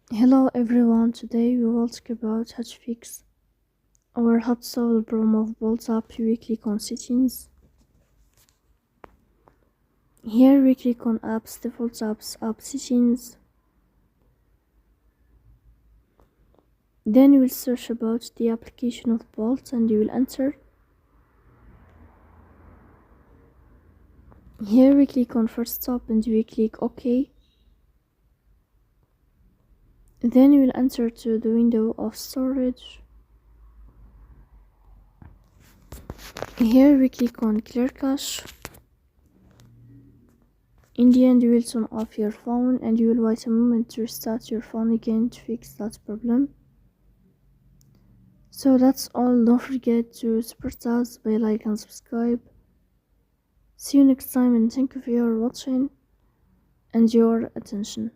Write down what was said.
Hello everyone, today we will talk about how to fix or how to solve the problem of WhatsApp weekly on settings. Here we click on apps, default apps, app settings. Then you will search about the application of Bolt and you will enter. Here we click on first stop and we click OK. Then you will enter to the window of storage. Here we click on clear cache. In the end you will turn off your phone and you will wait a moment to restart your phone again to fix that problem. So that's all, don't forget to support us by like and subscribe. See you next time and thank you for your watching and your attention.